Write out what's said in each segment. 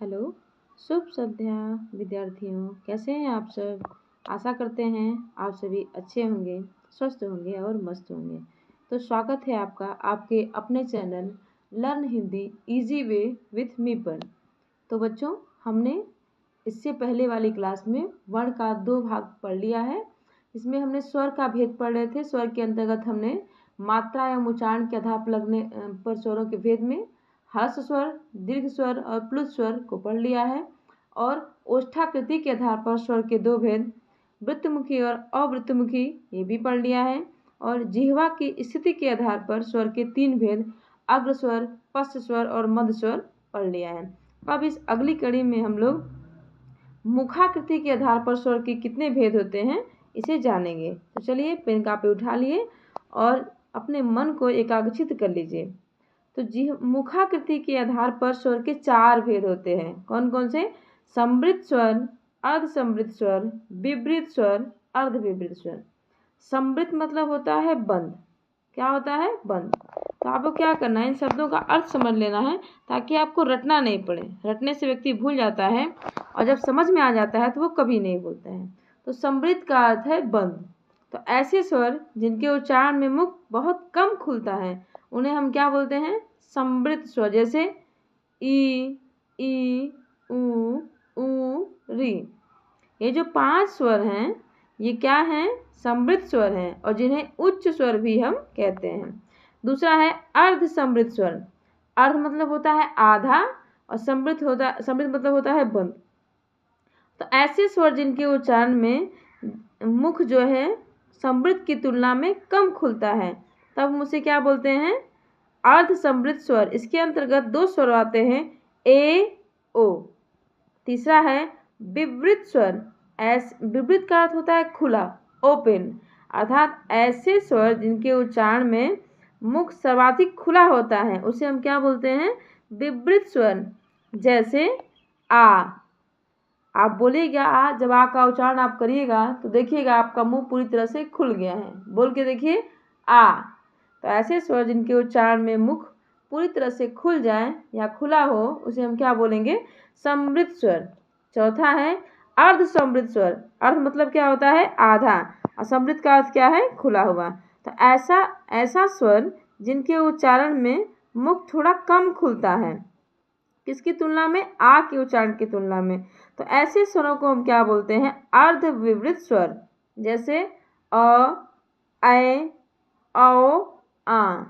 Hello, शुभ संध्या विद्यार्थियों। कैसे हैं आप सब? आशा करते हैं आप सभी अच्छे होंगे, स्वस्थ होंगे और मस्त होंगे। तो स्वागत है आपका आपके अपने channel learn Hindi easy way with me पर। तो बच्चों, हमने इससे पहले वाली क्लास में वर्ण का 2 भाग पढ़ लिया है। इसमें हमने स्वर का भेद पढ़ रहे थे। स्वर के अंतर्गत हमने मात्रा एवं उच्चारण के आधार पर लगने पर स्वरों के भेद में हर्ष स्वर, दीर्घ स्वर और प्लुत स्वर को पढ़ लिया है। और ओष्ठाकृति के आधार पर स्वर के 2 भेद, वृत्तमुखी और अवृत्तमुखी, ये भी पढ़ लिया है। और जिह्वा की स्थिति के आधार पर स्वर के 3 भेद, अग्र स्वर, पश्च स्वर और मध्य स्वर पढ़ लिया है। अब इस अगली कड़ी में हम लोग मुखाकृति के आधार पर स्वर के कितने भेद होते हैं इसे जानेंगे। तो चलिए, पेन कापी उठा लिए और अपने मन को एकाग्रचित कर लीजिए। तो मुखाकृति के आधार पर स्वर के 4 भेद होते हैं। कौन कौन से? समृद्ध स्वर, अर्धसमृद्ध स्वर, विवृत स्वर, अर्धविवृत स्वर। समृद्ध मतलब होता है बंद। क्या होता है? बंद। तो आपको क्या करना है, इन शब्दों का अर्थ समझ लेना है ताकि आपको रटना नहीं पड़े। रटने से व्यक्ति भूल जाता है और जब समझ में आ जाता है तो वो कभी नहीं भूलता है। तो समृद्ध का अर्थ है बंद। तो ऐसे स्वर जिनके उच्चारण में मुख बहुत कम खुलता है उन्हें हम क्या बोलते हैं? समृद्ध स्वर। जैसे ई, ऊ, री। ये जो 5 स्वर हैं ये क्या हैं? समृद्ध स्वर हैं और जिन्हें उच्च स्वर भी हम कहते हैं। दूसरा है अर्ध समृद्ध स्वर। अर्ध मतलब होता है आधा और समृद्ध मतलब होता है बंद। तो ऐसे स्वर जिनके उच्चारण में मुख जो है समृद्ध की तुलना में कम खुलता है तब हम उसे क्या बोलते हैं? अर्ध समृद्ध स्वर। इसके अंतर्गत 2 स्वर आते हैं, ए, ओ। तीसरा है विवृत स्वर। विवृत का अर्थ होता है खुला, ओपन। अर्थात ऐसे स्वर जिनके उच्चारण में मुख सर्वाधिक खुला होता है उसे हम क्या बोलते हैं? विवृत स्वर। जैसे आ। आप बोलिएगा आ, जब आ का उच्चारण आप करिएगा तो देखिएगा आपका मुंह पूरी तरह से खुल गया है। बोल के देखिए, आ। तो ऐसे स्वर जिनके उच्चारण में मुख पूरी तरह से खुल जाए या खुला हो उसे हम क्या बोलेंगे? समृद्ध स्वर। चौथा है अर्ध समृद्ध स्वर। अर्ध मतलब क्या होता है? आधा। और समृद्ध का अर्थ क्या है? खुला हुआ। तो ऐसा स्वर जिनके उच्चारण में मुख थोड़ा कम खुलता है। किसकी तुलना में? आ के उच्चारण की तुलना में। तो ऐसे स्वरों को हम क्या बोलते हैं? अर्ध विवृत स्वर। जैसे अ, ऐ, औ, आ।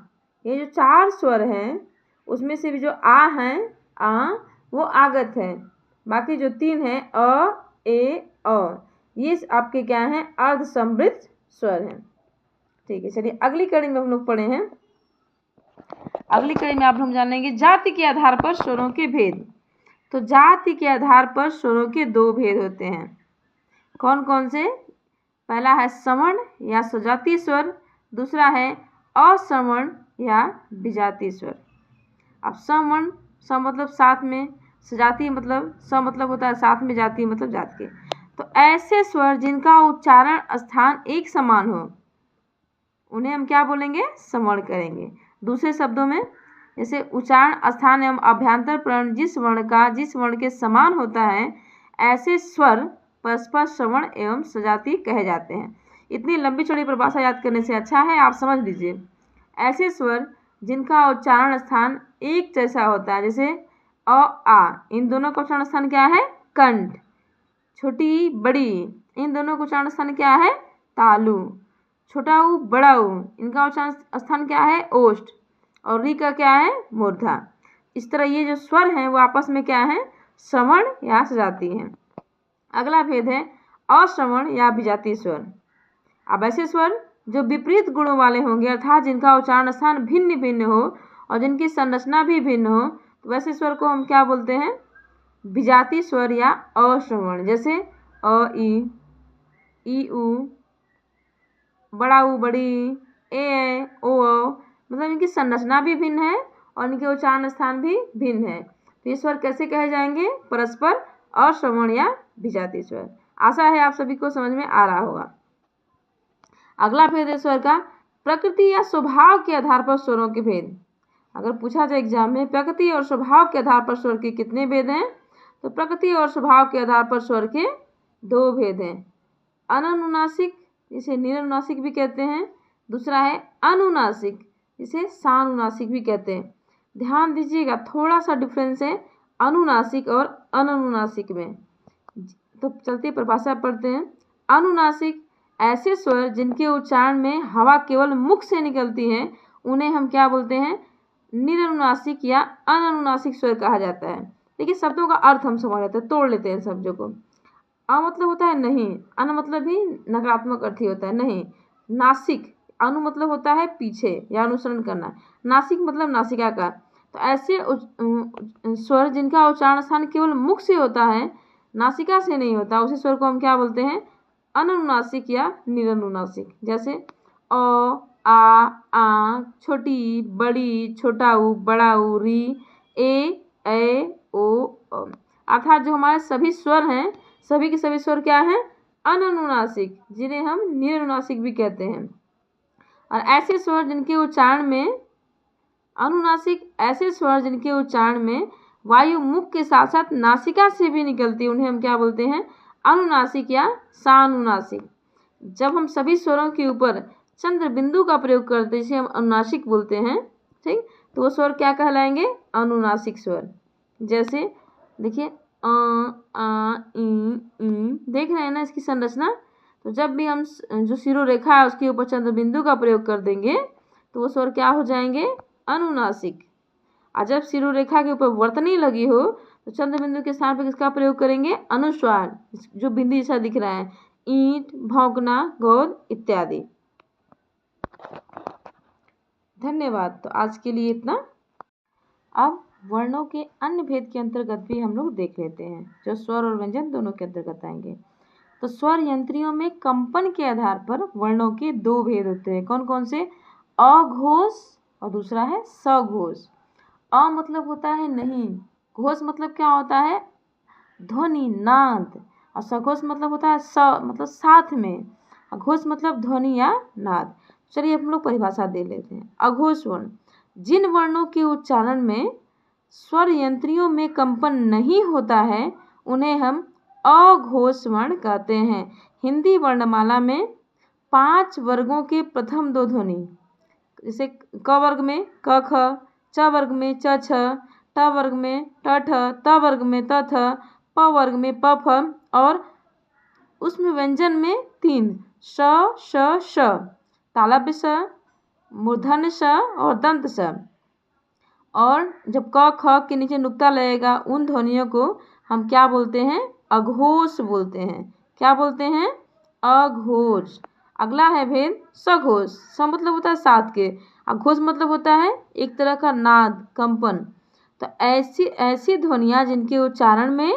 ये जो 4 स्वर हैं उसमें से भी जो आ हैं, आ, वो आगत है। बाकी जो 3 हैं, अ, ए, औ, ये आपके क्या हैं? अर्ध समृद्ध स्वर हैं। ठीक है, चलिए अगली कड़ी में हम लोग पढ़े हैं। अगली कड़ी में आप हम जानेंगे जाति के आधार पर स्वरों के भेद। तो जाति के आधार पर स्वरों के 2 भेद होते हैं। कौन कौन से? पहला है सवर्ण या सजातीय स्वर। दूसरा है असवर्ण या विजातीय स्वर। अब सवर्ण, स मतलब साथ में, सजातीय मतलब स मतलब होता है साथ में, जातीय मतलब जात के। तो ऐसे स्वर जिनका उच्चारण स्थान एक समान हो उन्हें हम क्या बोलेंगे? सवर्ण करेंगे। दूसरे शब्दों में, जैसे उच्चारण स्थान एवं अभ्यंतर प्रण जिस वर्ण के समान होता है ऐसे स्वर परस्पर सवर्ण एवं सजातीय कहे जाते हैं। इतनी लंबी चौड़ी परिभाषा याद करने से अच्छा है आप समझ लीजिए। ऐसे स्वर जिनका उच्चारण स्थान एक जैसा होता है, जैसे अ, आ, इन दोनों का उच्चारण स्थान क्या है? कंठ। छोटी, बड़ी, इन दोनों का उच्चारण स्थान क्या है? तालु। छोटा ऊ, बड़ा ऊ, इनका उच्चारण स्थान क्या है? ओष्ठ। और री का क्या है? मूर्धा। इस तरह ये जो स्वर हैं वो आपस में क्या है? सवर्ण या सजातीय हैं। अगला भेद है अश्रवण या विजातीय स्वर। अब ऐसे स्वर जो विपरीत गुणों वाले होंगे अर्थात जिनका उच्चारण स्थान भिन्न भिन्न हो और जिनकी संरचना भी भिन्न हो तो वैसे स्वर को हम क्या बोलते हैं? विजातीय स्वर या अश्रवण। जैसे अ, ई, ऊ, बड़ा ऊ, बड़ी, ए, ओ, मतलब इनकी संरचना भी भिन्न है और इनके उच्चारण स्थान भी भिन्न है। तो ये स्वर कैसे कहे जाएंगे? परस्पर अश्रवण या विजातीय स्वर। आशा है आप सभी को समझ में आ रहा होगा। अगला भेद है स्वर का प्रकृति या स्वभाव के आधार पर स्वरों के भेद। अगर पूछा जाए एग्जाम में प्रकृति और स्वभाव के आधार पर स्वर के कितने भेद हैं तो प्रकृति और स्वभाव के आधार पर स्वर के दो भेद हैं, अननुनासिक जिसे निरनुनासिक भी कहते हैं, दूसरा है अनुनासिक जिसे सानुनासिक भी कहते हैं। ध्यान दीजिएगा, थोड़ा सा डिफरेंस है अनुनासिक और अननुनासिक में। तो चलते परिभाषा पढ़ते हैं। अनुनासिक ऐसे स्वर जिनके उच्चारण में हवा केवल मुख से निकलती है, उन्हें हम क्या बोलते हैं, निरनुनासिक या अननुनासिक स्वर कहा जाता है। देखिए शब्दों का अर्थ हम समझ लेते हैं, तोड़ लेते हैं शब्दों को। अ मतलब होता है नहीं, अन मतलब भी नकारात्मक अर्थ ही होता है नहीं। नासिक, अनु मतलब होता है पीछे या अनुसरण करना, नासिक मतलब नासिका का। तो ऐसे स्वर जिनका उच्चारण स्थान केवल मुख से होता है, नासिका से नहीं होता, उसी स्वर को हम क्या बोलते हैं, अनुनासिक या निरनुनासिक। जैसे अ, आ, छोटी, बड़ी, छोटा ऊ, बड़ा ऊ, री, ए, ओ, अर्थात जो हमारे सभी स्वर हैं, सभी के सभी स्वर क्या हैं, अननुनासिक, जिन्हें हम निरनुनासिक भी कहते हैं। और ऐसे स्वर जिनके उच्चारण में अनुनासिक, ऐसे स्वर जिनके उच्चारण में वायु मुख के साथ साथ नासिका से भी निकलती है, उन्हें हम क्या बोलते हैं, अनुनासिक या सानुनासिक। जब हम सभी स्वरों के ऊपर चंद्र बिंदु का प्रयोग करते हैं, जिसे हम अनुनासिक बोलते हैं, ठीक, तो वो स्वर क्या कहलाएंगे, अनुनासिक स्वर। जैसे देखिए देख रहे हैं ना इसकी संरचना। तो जब भी हम जो शिरो रेखा है उसके ऊपर चंद्र बिंदु का प्रयोग कर देंगे तो वो स्वर क्या हो जाएंगे, अनुनासिक। और जब शिरो रेखा के ऊपर वर्तनी लगी हो तो चंद्र बिंदु के स्थान पर किसका प्रयोग करेंगे, अनुस्वार, जो बिंदु जैसा दिख रहा है, ईंट, भौंकना, गोद इत्यादि। धन्यवाद। तो आज के लिए इतना। अब वर्णों के अन्य भेद के अंतर्गत भी हम लोग देख लेते हैं, जो स्वर और व्यंजन दोनों के अंतर्गत आएंगे। तो स्वर यंत्रियों में कंपन के आधार पर वर्णों के दो भेद होते हैं। कौन कौन से, अघोष और दूसरा है सघोष। अ मतलब होता है नहीं, घोष मतलब क्या होता है, ध्वनि, नाद, और सघोष मतलब होता है स मतलब साथ में, अघोष मतलब ध्वनि या नाद। चलिए हम लोग परिभाषा दे लेते हैं। अघोष वर्ण, जिन वर्णों के उच्चारण में स्वर यंत्रियों में कंपन नहीं होता है, उन्हें हम अघोष वर्ण कहते हैं। हिंदी वर्णमाला में 5 वर्गों के प्रथम 2 ध्वनि, जैसे क वर्ग में क ख, च वर्ग में च छ, ट वर्ग में ट ठ, त वर्ग में त थ, प वर्ग में प फ, और उसमें व्यंजन में 3 श, श, तालव्य स, मूर्धन्य स और दंत स। और जब क ख के नीचे नुक्ता लगेगा, उन ध्वनियों को हम क्या बोलते हैं, अघोष बोलते हैं। क्या बोलते हैं, अघोष। अगला है भेद सघोष। स मतलब होता है साथ के, अघोष मतलब होता है एक तरह का नाद, कंपन। तो ऐसी ध्वनियाँ जिनके उच्चारण में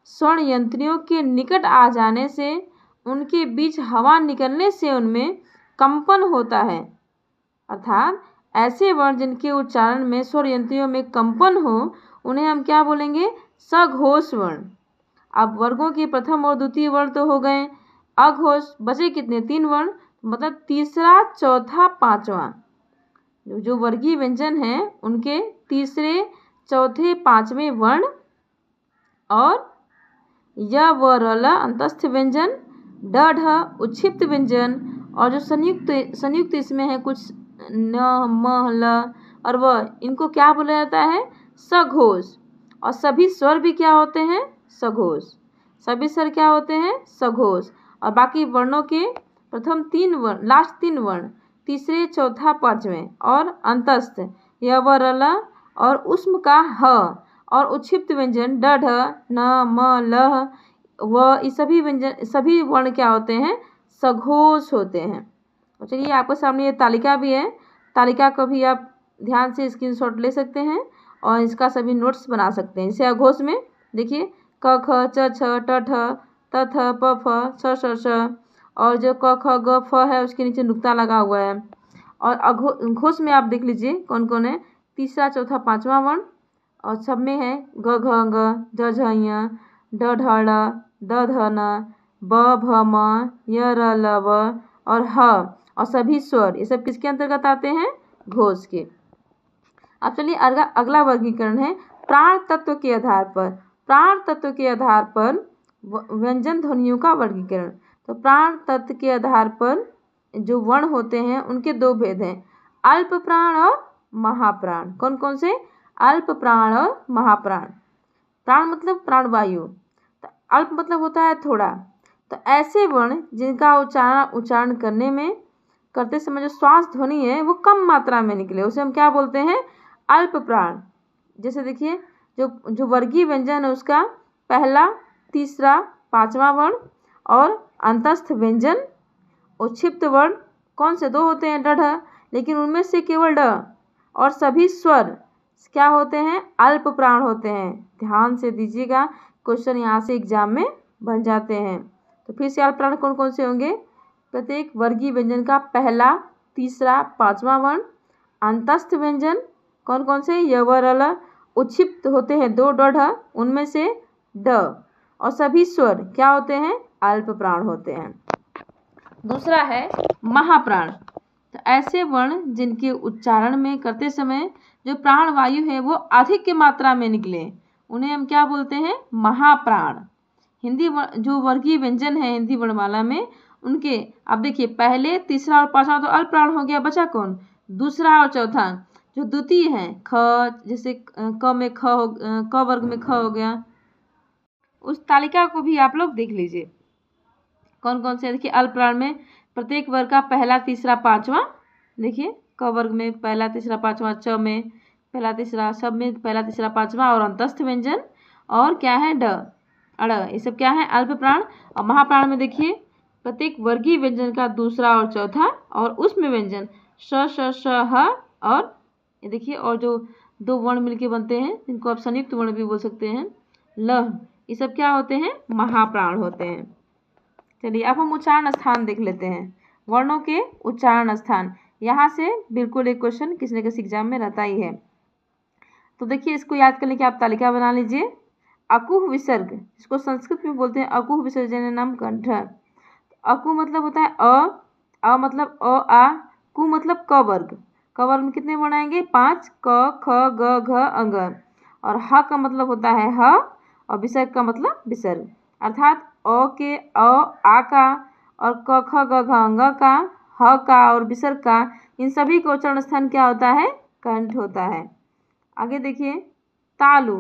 स्वर्ण यंत्रियों के निकट आ जाने से, उनके बीच हवा निकलने से उनमें कंपन होता है, अर्थात ऐसे वर्ण जिनके उच्चारण में स्वर यंत्रियों में कंपन हो, उन्हें हम क्या बोलेंगे, सघोष वर्ण। अब वर्गों के प्रथम और द्वितीय वर्ण तो हो गए, अघोष, बचे कितने, 3 वर्ण, मतलब तीसरा, चौथा, पांचवा। जो वर्गीय व्यंजन हैं उनके तीसरे, चौथे, पांचवें वर्ण, और य व र ल अंतस्थ व्यंजन, ड ढ उच्छिप्त व्यंजन, और जो संयुक्त इसमें है कुछ न, म, ल और व, इनको क्या बोला जाता है, सघोष। और सभी स्वर भी क्या होते हैं, सघोष। सभी स्वर क्या होते हैं, सघोष। और बाकी वर्णों के प्रथम 3 वर्ण, लास्ट 3 वर्ण, तीसरे, चौथा, पांचवें, और अंतस्थ य व र ल, और उष्म का ह, और उच्छिप्त व्यंजन ड ढ, न, म, ल, व, ये सभी व्यंजन, सभी वर्ण क्या होते हैं, सघोष होते हैं। तो चलिए आपके सामने ये तालिका भी है, तालिका को भी आप ध्यान से स्क्रीनशॉट ले सकते हैं और इसका सभी नोट्स बना सकते हैं। जैसे अघोष में देखिए क ख, च छ, ट ठ, त थ, प फ, छ श श, और जो क ख ग फ है उसके नीचे नुक्ता लगा हुआ है। और घोष में आप देख लीजिए कौन कौन है, तीसरा, चौथा, पांचवा वर्ण, और सब में है ग घ ग, ज झ ञ, ड ढ ळ, द ध न, ब भ म, य र ल व, और ह, और सभी स्वर, ये सब किसके अंतर्गत आते हैं, घोष के। अब चलिए अगला वर्गीकरण है प्राण तत्व के आधार पर। प्राण तत्व के आधार पर व्यंजन ध्वनियों का वर्गीकरण। तो प्राण तत्व के आधार पर जो वर्ण होते हैं उनके दो भेद हैं, अल्प प्राण और महाप्राण। कौन कौन से? अल्प प्राण और महाप्राण। प्राण मतलब प्राणवायु, तो अल्प मतलब होता है थोड़ा। तो ऐसे वर्ण जिनका उच्चारण करते समय जो श्वास ध्वनि है वो कम मात्रा में निकले, उसे हम क्या बोलते हैं? अल्प प्राण। जैसे देखिए, जो वर्गीय व्यंजन है उसका पहला, तीसरा, पांचवा वर्ण और अंतस्थ व्यंजन, उच्छिप्त वर्ण कौन से? दो होते हैं, ड ढ, लेकिन उनमें से केवल ड और सभी स्वर क्या होते हैं? अल्प प्राण होते हैं। ध्यान से दीजिएगा, क्वेश्चन यहाँ से एग्जाम में बन जाते हैं। तो फिर से अल्प प्राण कौन कौन से होंगे? प्रत्येक वर्गीय व्यंजन का पहला, तीसरा, पांचवा वर्ण, अंतस्थ व्यंजन कौन कौन से? य व र ल, उच्छिप्त होते हैं दो, ड ढ, उनमें से ड, और सभी स्वर क्या होते हैं? अल्प प्राण होते हैं। दूसरा है महाप्राण। तो ऐसे वर्ण जिनके उच्चारण में करते समय जो प्राण वायु है वो अधिक मात्रा में निकले, उन्हें हम क्या बोलते हैं? महाप्राण। हिंदी जो वर्गीय व्यंजन है हिंदी वर्णमाला में, उनके अब देखिए पहले, तीसरा और पांचवा तो अल्प प्राण हो गया, बचा कौन? दूसरा और चौथा। जो द्वितीय है ख, जैसे क में ख हो, क वर्ग में ख हो गया, उस तालिका को भी आप लोग देख लीजिए कौन कौन से। देखिए अल्प प्राण में प्रत्येक वर्ग का पहला, तीसरा, पांचवा, देखिए क वर्ग में पहला, तीसरा, पांचवा, च में पहला, तीसरा, सब में पहला, तीसरा, पांचवा, और अंतस्थ व्यंजन और क्या है? ड, अड़, ये सब क्या है? अल्प प्राण। और महाप्राण में देखिए प्रत्येक वर्गीय व्यंजन का दूसरा और चौथा, और उसमें व्यंजन श, श, श, ह, और ये देखिए, और जो दो वर्ण मिलके बनते हैं जिनको आप संयुक्त वर्ण भी बोल सकते हैं, ल, ये सब क्या होते हैं? महाप्राण होते हैं। चलिए अब हम उच्चारण स्थान देख लेते हैं, वर्णों के उच्चारण स्थान। यहाँ से बिल्कुल एक क्वेश्चन किसी न किसी एग्जाम में रहता ही है। तो देखिए इसको याद करने की आप तालिका बना लीजिए। अकुह विसर्ग, इसको संस्कृत में बोलते हैं अकुह विसर्जन नाम कंठ। अकु मतलब होता है अ मतलब अ आ, कु मतलब क वर्ग। क वर्ग में कितने वर्ण आएंगे? 5, क, ख, ग, घ, अंग। और ह का मतलब होता है ह, और विसर्ग का मतलब विसर्ग, अर्थात अ के अ, आ का, और क, ख, ग, घ, अंग का, ह का और विसर्ग का, इन सभी का उच्चारण स्थान क्या होता है? कंठ होता है। आगे देखिए तालु।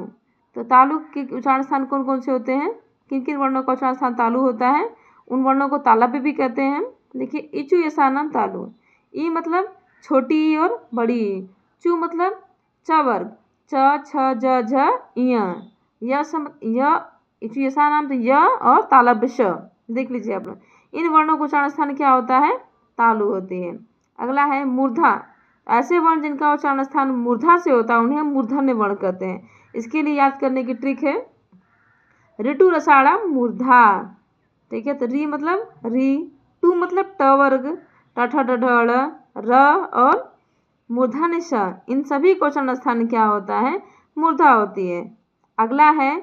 तो तालु के उच्चारण स्थान कौन कौन से होते हैं? किन किन वर्णों का उच्चारण स्थान तालु होता है? उन वर्णों को तालव्य भी कहते हैं। देखिए इचु यसानम तालु। ई मतलब छोटी ई और बड़ी ई। चु मतलब च वर्ग, च, छ, ज, झ, य, इचु यसानम तो य और तालव्य श। देख लीजिए आप लोग, इन वर्णों का उच्चारण स्थान क्या होता है? तालु होती है। अगला है मूर्धा। ऐसे वर्ण जिनका उच्चारण स्थान मूर्धा से होता है उन्हें हम मूर्धन्य वर्ण कहते हैं। इसके लिए याद करने की ट्रिक है, ऋतु रसाड़ा मूर्धा। ठीक है, तो री मतलब री, टू मतलब ट वर्ग, ट, ठ, ड, ढ, ड़, र, और मूर्धन्य श, इन सभी का उच्चारण स्थान क्या होता है? मूर्धा होती है। अगला है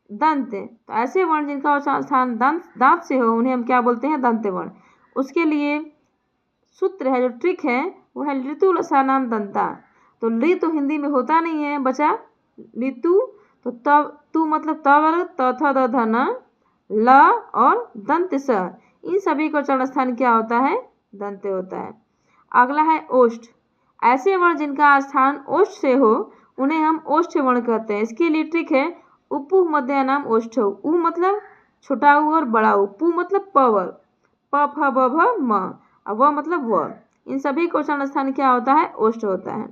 दंत। तो ऐसे वर्ण जिनका उच्चारण स्थान दांत से हो उन्हें हम क्या बोलते हैं? दंत वर्ण। उसके लिए सूत्र है, जो ट्रिक है वो है ऋतु लसानाम दंता। तो ली तो हिंदी में होता नहीं है, बचा ऋतु, तो तब तू मतलब त वर्ग, त, थ, द, ध, न, ल, और दंत स, इन सभी का उच्चारण स्थान क्या होता है? दंत होता है। अगला है ओष्ठ। ऐसे वर्ण जिनका स्थान ओष्ठ से हो उन्हें हम ओष्ठ वर्ण कहते हैं। इसके लिए ट्रिक है उपु मध्य नाम ओष्ठ। उ मतलब छोटा उ और बड़ा उ, पु मतलब प वर्ग, प, फ, ब, भ, म, और व मतलब व, इन सभी का उच्चारण स्थान क्या होता है? ओष्ठ होता है।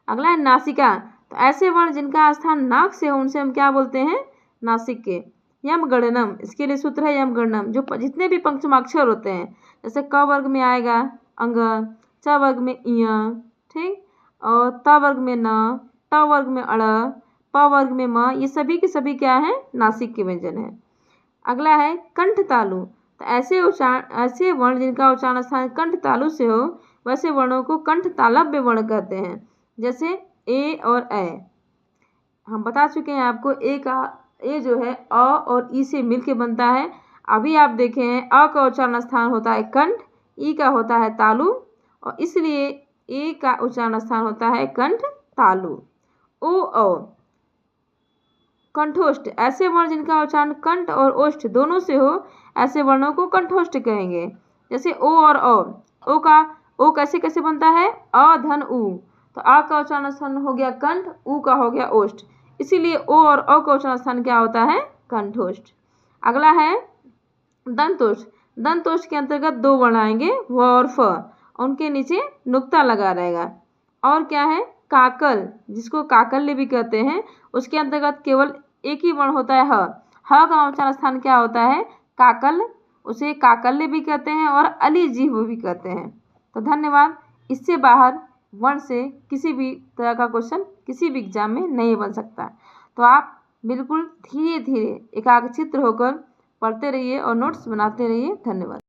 अगला है नासिका। तो ऐसे वर्ण जिनका स्थान नाक से हो उनसे हम क्या बोलते हैं? नासिक के। यम गणनम, इसके लिए सूत्र है यम गणनम। जो जितने भी पंचमाक्षर होते हैं, जैसे क वर्ग में आएगा अंग, च वर्ग में इय, ठीक, और त वर्ग में न, ट वर्ग में अड़, प वर्ग में म, ये सभी के सभी क्या है? नासिक के व्यंजन है। अगला है कंठ तालु। तो ऐसे वर्ण जिनका उच्चारण स्थान कंठ तालु से हो वैसे वर्णों को कंठ तालव्य वर्ण कहते हैं। जैसे ए और ए, हम बता चुके हैं आपको, ए जो है अ और ई से मिलके बनता है। अभी आप देखे हैं अ का उच्चारण स्थान होता है कंठ, ई का होता है तालु, और इसलिए ए का उच्चारण स्थान होता है कंठ तालु। ओ कंठोष्ठ, ऐसे वर्ण जिनका उच्चारण कंठ और ओष्ठ दोनों से हो, ऐसे वर्णों को कंठोष्ठ कहेंगे। जैसे ओ और ओ का ओ कैसे कैसे बनता है, अ धन उ, तो आ का उच्चारण स्थान हो गया कंठ, उ का हो गया ओष्ठ, इसीलिए ओ और अ का उच्चारण स्थान क्या होता है, कंठोष्ठ। अगला है दंतोष्ठ। दंतोष्ठ के अंतर्गत दो वर्ण आएंगे, व और फ, उनके नीचे नुक्ता लगा रहेगा। और क्या है, काकल, जिसको काकल्य भी कहते हैं, उसके अंतर्गत केवल एक ही वर्ण होता है ह। ह का उच्चारण स्थान क्या होता है, काकल, उसे काकल्य भी कहते हैं और अलिजीव भी कहते हैं। तो धन्यवाद। इससे बाहर वर्ण से किसी भी तरह का क्वेश्चन किसी भी एग्जाम में नहीं बन सकता। तो आप बिल्कुल धीरे धीरे एकाग्रचित्त होकर पढ़ते रहिए और नोट्स बनाते रहिए। धन्यवाद।